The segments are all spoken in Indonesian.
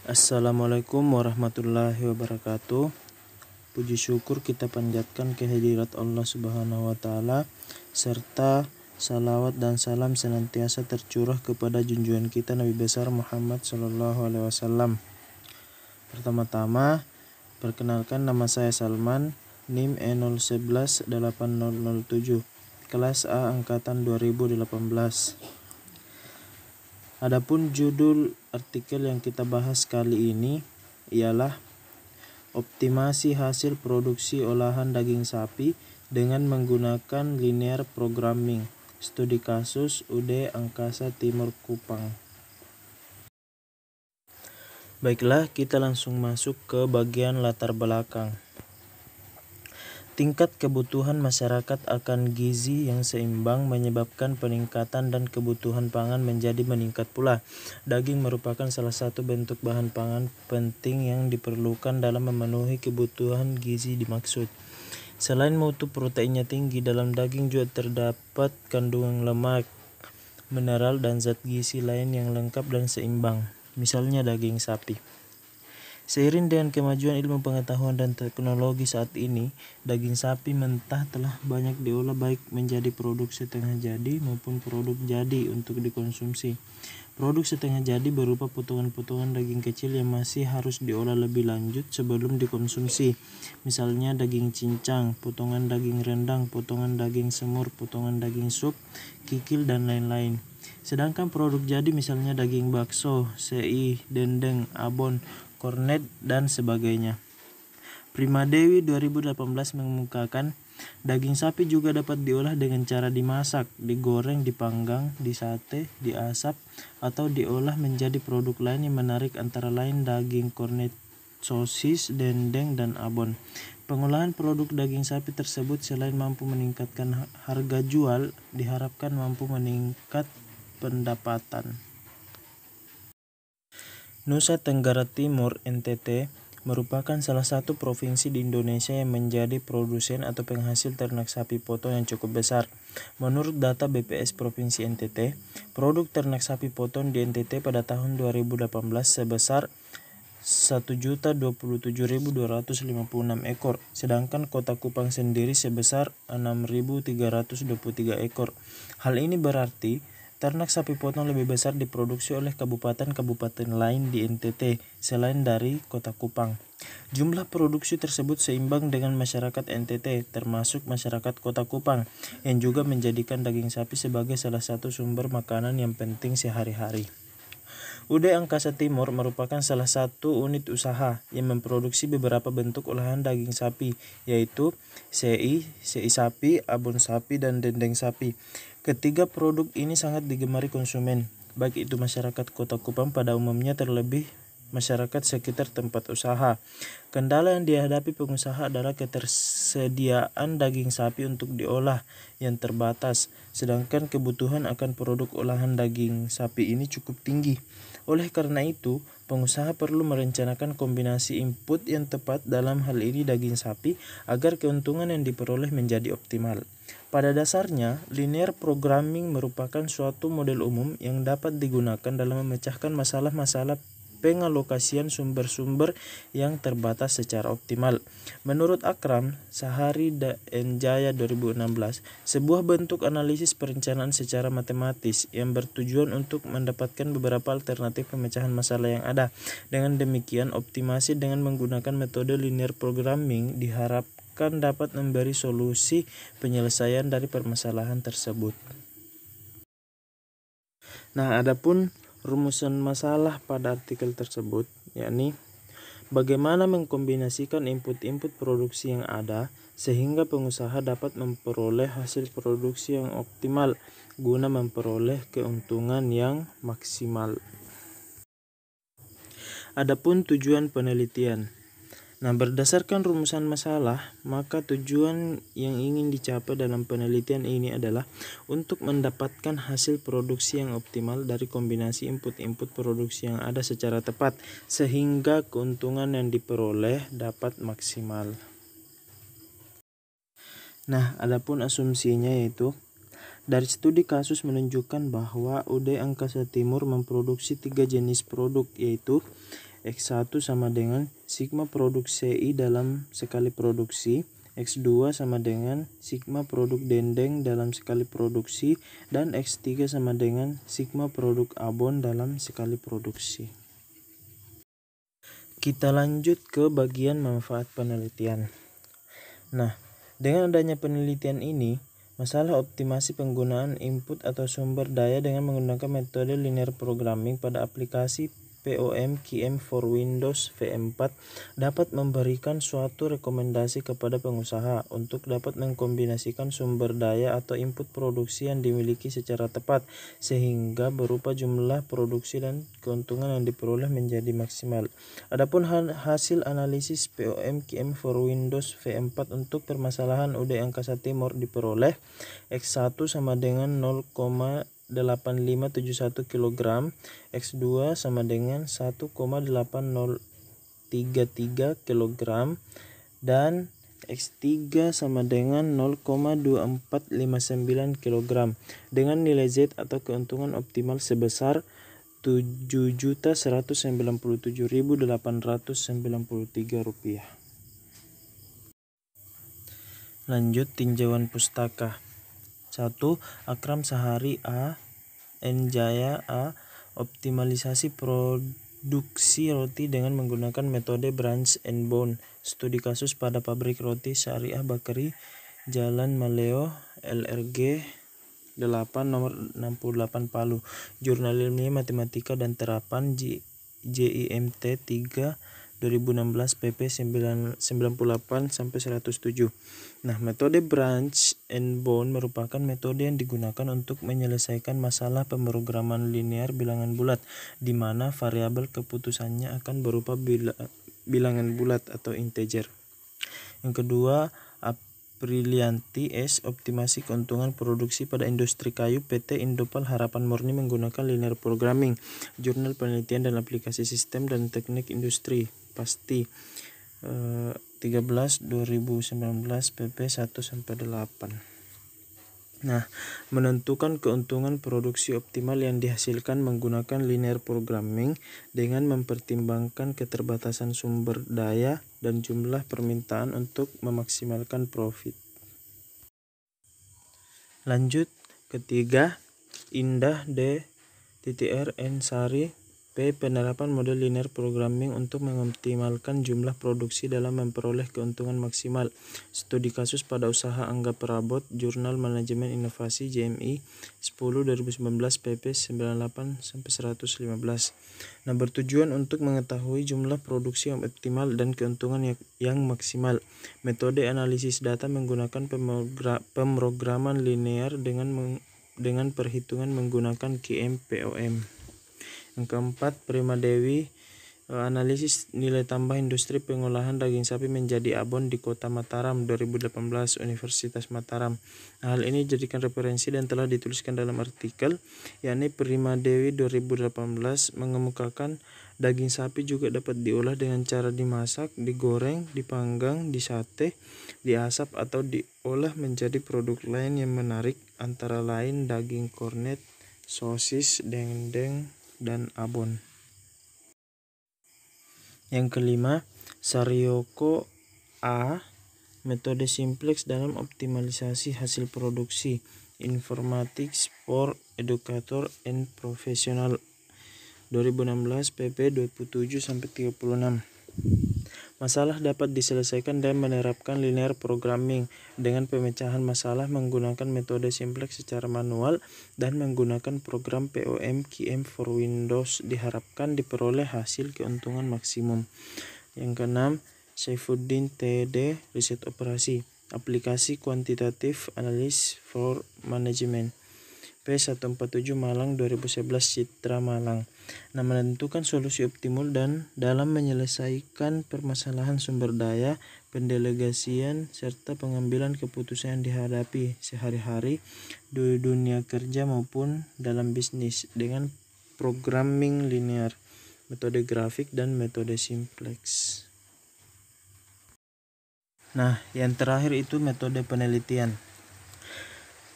Assalamualaikum warahmatullahi wabarakatuh. Puji syukur kita panjatkan kehadirat Allah Subhanahu wa Ta'ala, serta salawat dan salam senantiasa tercurah kepada junjungan kita Nabi besar Muhammad Sallallahu Alaihi Wasallam. Pertama-tama, perkenalkan, nama saya Salman, NIM E01180007, kelas A angkatan 2018. Adapun judul artikel yang kita bahas kali ini ialah optimasi hasil produksi olahan daging sapi dengan menggunakan linear programming. Studi kasus UD Angkasa Timur Kupang. Baiklah, kita langsung masuk ke bagian latar belakang. Tingkat kebutuhan masyarakat akan gizi yang seimbang menyebabkan peningkatan dan kebutuhan pangan menjadi meningkat pula. Daging merupakan salah satu bentuk bahan pangan penting yang diperlukan dalam memenuhi kebutuhan gizi dimaksud. Selain mutu proteinnya tinggi, dalam daging juga terdapat kandungan lemak, mineral, dan zat gizi lain yang lengkap dan seimbang. Misalnya daging sapi. Seiring dengan kemajuan ilmu pengetahuan dan teknologi saat ini, daging sapi mentah telah banyak diolah baik menjadi produk setengah jadi maupun produk jadi untuk dikonsumsi. Produk setengah jadi berupa potongan-potongan daging kecil yang masih harus diolah lebih lanjut sebelum dikonsumsi. Misalnya daging cincang, potongan daging rendang, potongan daging semur, potongan daging sup, kikil, dan lain-lain. Sedangkan produk jadi misalnya daging bakso, sei, dendeng, abon, kornet, dan sebagainya. Primadewi 2018 mengemukakan daging sapi juga dapat diolah dengan cara dimasak, digoreng, dipanggang, disate, diasap, atau diolah menjadi produk lain yang menarik antara lain daging kornet, sosis, dendeng, dan abon. Pengolahan produk daging sapi tersebut selain mampu meningkatkan harga jual, diharapkan mampu meningkat pendapatan. Nusa Tenggara Timur (NTT) merupakan salah satu provinsi di Indonesia yang menjadi produsen atau penghasil ternak sapi potong yang cukup besar. Menurut data BPS Provinsi NTT, produk ternak sapi potong di NTT pada tahun 2018 sebesar 1.027.256 ekor, sedangkan Kota Kupang sendiri sebesar 6.323 ekor. Hal ini berarti ternak sapi potong lebih besar diproduksi oleh kabupaten-kabupaten lain di NTT selain dari Kota Kupang. Jumlah produksi tersebut seimbang dengan masyarakat NTT, termasuk masyarakat Kota Kupang, yang juga menjadikan daging sapi sebagai salah satu sumber makanan yang penting sehari-hari. UD Angkasa Timur merupakan salah satu unit usaha yang memproduksi beberapa bentuk olahan daging sapi, yaitu sei sapi, abon sapi, dan dendeng sapi. Ketiga produk ini sangat digemari konsumen, baik itu masyarakat Kota Kupang pada umumnya, terlebih masyarakat sekitar tempat usaha. Kendala yang dihadapi pengusaha adalah ketersediaan daging sapi untuk diolah yang terbatas, sedangkan kebutuhan akan produk olahan daging sapi ini cukup tinggi. Oleh karena itu, pengusaha perlu merencanakan kombinasi input yang tepat, dalam hal ini daging sapi, agar keuntungan yang diperoleh menjadi optimal. Pada dasarnya, linear programming merupakan suatu model umum yang dapat digunakan dalam memecahkan masalah-masalah pengalokasian sumber-sumber yang terbatas secara optimal. Menurut Akram Sahari dan Jaya 2016, sebuah bentuk analisis perencanaan secara matematis yang bertujuan untuk mendapatkan beberapa alternatif pemecahan masalah yang ada. Dengan demikian, optimasi dengan menggunakan metode linear programming diharapkan dapat memberi solusi penyelesaian dari permasalahan tersebut. Nah, adapun rumusan masalah pada artikel tersebut, yakni bagaimana mengkombinasikan input-input produksi yang ada sehingga pengusaha dapat memperoleh hasil produksi yang optimal guna memperoleh keuntungan yang maksimal. Adapun tujuan penelitian. Nah, berdasarkan rumusan masalah, maka tujuan yang ingin dicapai dalam penelitian ini adalah untuk mendapatkan hasil produksi yang optimal dari kombinasi input-input produksi yang ada secara tepat, sehingga keuntungan yang diperoleh dapat maksimal. Nah, adapun asumsinya yaitu dari studi kasus menunjukkan bahwa UD Angkasa Timur memproduksi 3 jenis produk, yaitu X1 sama dengan sigma produk CI dalam sekali produksi, X2 sama dengan sigma produk dendeng dalam sekali produksi, dan X3 sama dengan sigma produk abon dalam sekali produksi. Kita lanjut ke bagian manfaat penelitian. Nah, dengan adanya penelitian ini, masalah optimasi penggunaan input atau sumber daya dengan menggunakan metode linear programming pada aplikasi POM-QM for Windows V4 dapat memberikan suatu rekomendasi kepada pengusaha untuk dapat mengkombinasikan sumber daya atau input produksi yang dimiliki secara tepat, sehingga berupa jumlah produksi dan keuntungan yang diperoleh menjadi maksimal. Adapun hasil analisis POM-QM for Windows V4 untuk permasalahan UD Angkasa Timur diperoleh X1 sama dengan 0,8571 kg, X2 sama dengan 1,8033 kg, dan X3 sama dengan 0,2459 kg dengan nilai Z atau keuntungan optimal sebesar Rp7.197.893. Lanjut tinjauan pustaka. 1. Akram Sahari A. N. Jaya A. Optimalisasi produksi roti dengan menggunakan metode branch and bone. Studi kasus pada pabrik roti Syariah Bakery Jalan Maleo LRG 8 nomor 68 Palu. Jurnal Ilmiah Matematika dan Terapan JIMT 3 2016 pp 98 sampai 107. Nah, metode branch and bone merupakan metode yang digunakan untuk menyelesaikan masalah pemrograman linear bilangan bulat, di mana variabel keputusannya akan berupa bilangan bulat atau integer. Yang kedua, Aprilianti S. Optimasi keuntungan produksi pada industri kayu PT Indopal Harapan Murni menggunakan linear programming. Jurnal Penelitian dan Aplikasi Sistem dan Teknik Industri Pasti 13 2019 pp 1-8. Nah, menentukan keuntungan produksi optimal yang dihasilkan menggunakan linear programming dengan mempertimbangkan keterbatasan sumber daya dan jumlah permintaan untuk memaksimalkan profit. Lanjut, ketiga, Indah D. R. N. Sari P. Penerapan model linear programming untuk mengoptimalkan jumlah produksi dalam memperoleh keuntungan maksimal. Studi kasus pada usaha Angga Perabot, Jurnal Manajemen Inovasi JMI 10 2019 pp 98 sampai 115. Nah, bertujuan untuk mengetahui jumlah produksi yang optimal dan keuntungan yang maksimal. Metode analisis data menggunakan pemrograman linear dengan perhitungan menggunakan QM POM. Yang keempat, Prima Dewi analisis nilai tambah industri pengolahan daging sapi menjadi abon di Kota Mataram 2018 Universitas Mataram. Hal ini dijadikan referensi dan telah dituliskan dalam artikel, yakni Prima Dewi 2018 mengemukakan daging sapi juga dapat diolah dengan cara dimasak, digoreng, dipanggang, disate, diasap atau diolah menjadi produk lain yang menarik, antara lain daging kornet, sosis, dendeng, dan abon. Yang kelima, Saryoko A. Metode simplex dalam optimalisasi hasil produksi. Informatics for Educator and Professional 2016 pp 27-36. Masalah dapat diselesaikan dan menerapkan linear programming dengan pemecahan masalah menggunakan metode simplex secara manual dan menggunakan program POM-QM for Windows. Diharapkan diperoleh hasil keuntungan maksimum. Yang keenam, Saifuddin TD Riset Operasi Aplikasi Quantitative Analysis for Management P147 Malang 2011 Citra Malang. Nah, menentukan solusi optimal dan dalam menyelesaikan permasalahan sumber daya, pendelegasian, serta pengambilan keputusan yang dihadapi sehari-hari di dunia kerja maupun dalam bisnis dengan programming linear, metode grafik, dan metode simplex. Nah, yang terakhir itu metode penelitian.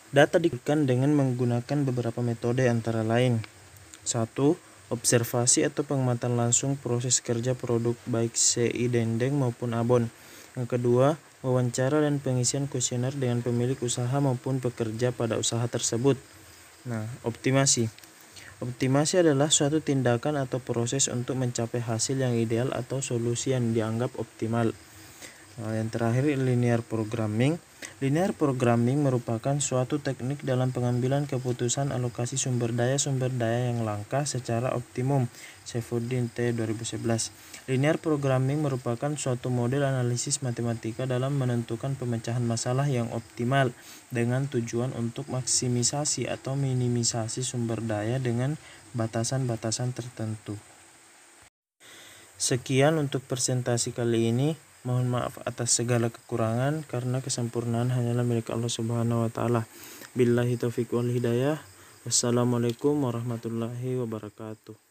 Data dikumpulkan dengan menggunakan beberapa metode antara lain. 1. observasi atau pengamatan langsung proses kerja produk baik CI dendeng maupun abon. Yang kedua, wawancara dan pengisian kuesioner dengan pemilik usaha maupun pekerja pada usaha tersebut. Nah, optimasi. Optimasi adalah suatu tindakan atau proses untuk mencapai hasil yang ideal atau solusi yang dianggap optimal. Nah, yang terakhir, linear programming. Linear programming merupakan suatu teknik dalam pengambilan keputusan alokasi sumber daya yang langka secara optimum. Saifuddin T. 2011. Linear programming merupakan suatu model analisis matematika dalam menentukan pemecahan masalah yang optimal dengan tujuan untuk maksimisasi atau minimisasi sumber daya dengan batasan-batasan tertentu. Sekian untuk presentasi kali ini. Mohon maaf atas segala kekurangan karena kesempurnaan hanyalah milik Allah Subhanahu wa taala. Billahi taufiq wal hidayah. Wassalamualaikum warahmatullahi wabarakatuh.